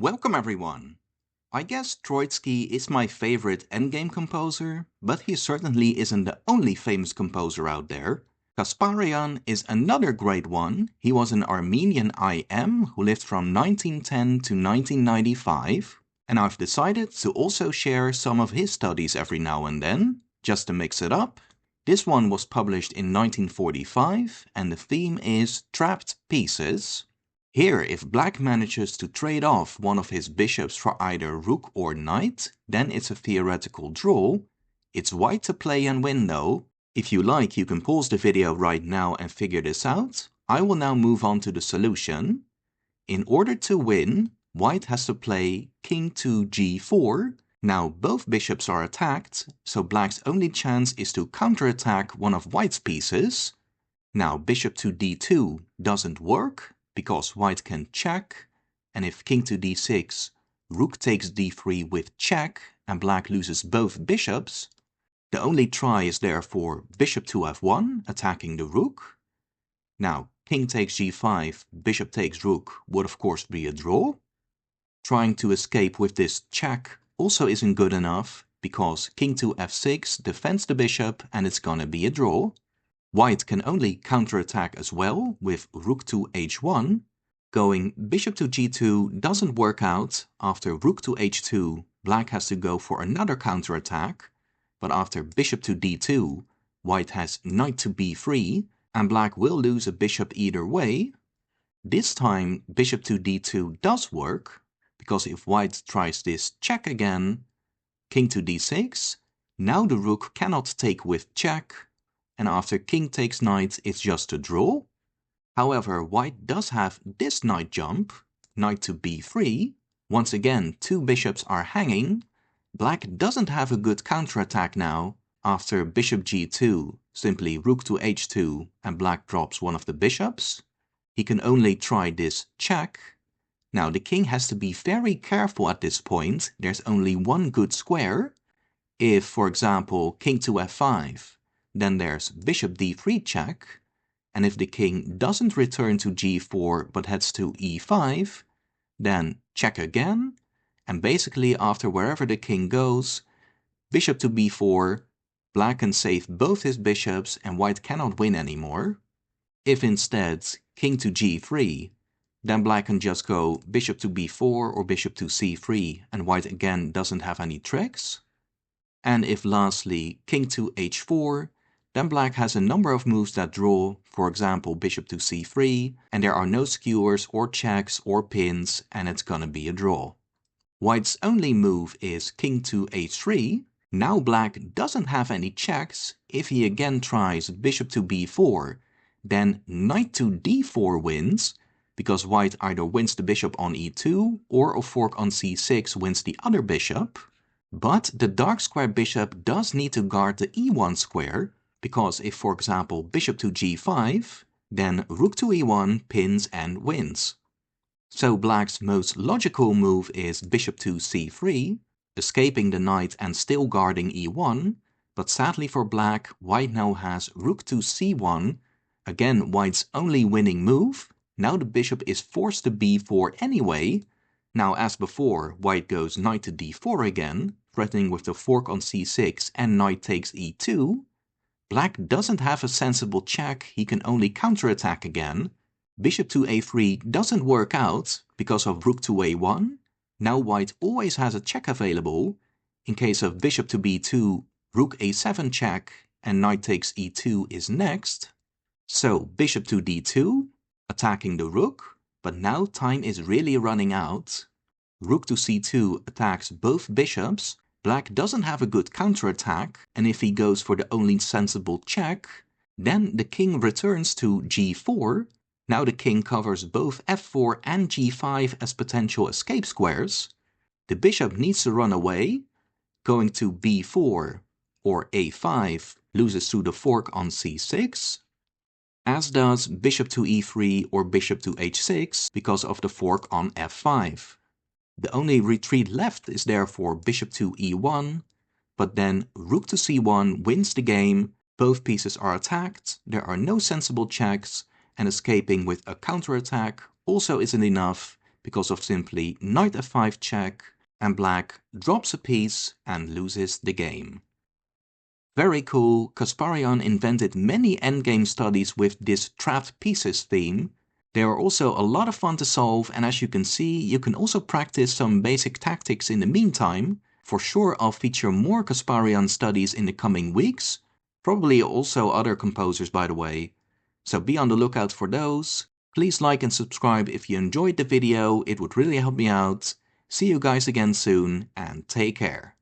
Welcome everyone! I guess Troitsky is my favorite endgame composer, but he certainly isn't the only famous composer out there. Kasparyan is another great one. He was an Armenian IM who lived from 1910 to 1995, and I've decided to also share some of his studies every now and then, just to mix it up. This one was published in 1945, and the theme is Trapped Pieces. Here, if black manages to trade off one of his bishops for either rook or knight, then it's a theoretical draw. It's white to play and win though. If you like, you can pause the video right now and figure this out. I will now move on to the solution. In order to win, white has to play king to g4. Now both bishops are attacked, so black's only chance is to counterattack one of white's pieces. Now bishop to d2 doesn't work, because white can check, and if king to d6, rook takes d3 with check, and black loses both bishops. The only try is therefore bishop to f1, attacking the rook. Now king takes g5, bishop takes rook would of course be a draw. Trying to escape with this check also isn't good enough, because king to f6 defends the bishop and it's gonna be a draw. White can only counterattack as well with rook to h1. Going bishop to g2 doesn't work out. After rook to h2, black has to go for another counterattack. But after bishop to d2, white has knight to b3, and black will lose a bishop either way. This time bishop to d2 does work, because if white tries this check again, king to d6, now the rook cannot take with check, and after king takes knight it's just a draw. However, white does have this knight jump, knight to b3. Once again, two bishops are hanging. Black doesn't have a good counterattack now. After bishop g2, simply rook to h2, and black drops one of the bishops. He can only try this check. Now the king has to be very careful at this point. There's only one good square. If, for example, king to f5, then there's bishop d3 check, and if the king doesn't return to g4 but heads to e5, then check again, and basically after wherever the king goes, bishop to b4, black can save both his bishops and white cannot win anymore. If instead king to g3, then black can just go bishop to b4 or bishop to c3, and white again doesn't have any tricks. And if lastly king to h4, then black has a number of moves that draw, for example bishop to c3, and there are no skewers or checks or pins, and it's gonna be a draw. White's only move is king to h3. Now black doesn't have any checks. If he again tries bishop to b4, then knight to d4 wins, because white either wins the bishop on e2 or a fork on c6 wins the other bishop. But the dark square bishop does need to guard the e1 square, because if, for example, bishop to g5, then rook to e1 pins and wins. So black's most logical move is bishop to c3, escaping the knight and still guarding e1, but sadly for black, white now has rook to c1, again white's only winning move. Now the bishop is forced to b4 anyway. Now as before, white goes knight to d4 again, threatening with the fork on c6 and knight takes e2. Black doesn't have a sensible check, he can only counterattack again. Bishop to a3 doesn't work out because of rook to a1. Now white always has a check available. In case of bishop to b2, rook a7 check, and knight takes e2 is next. So bishop to d2, attacking the rook, but now time is really running out. Rook to c2 attacks both bishops. Black doesn't have a good counterattack, and if he goes for the only sensible check, then the king returns to g4. Now the king covers both f4 and g5 as potential escape squares. The bishop needs to run away. Going to b4 or a5 loses to the fork on c6, as does bishop to e3 or bishop to h6 because of the fork on f5. The only retreat left is therefore bishop to e1, but then rook to c1 wins the game, both pieces are attacked, there are no sensible checks, and escaping with a counterattack also isn't enough because of simply knight f5 check, and black drops a piece and loses the game. Very cool, Kasparyan invented many endgame studies with this trapped pieces theme. They are also a lot of fun to solve, and as you can see, you can also practice some basic tactics in the meantime. For sure I'll feature more Kasparyan studies in the coming weeks, probably also other composers by the way. So be on the lookout for those. Please like and subscribe if you enjoyed the video, it would really help me out. See you guys again soon, and take care.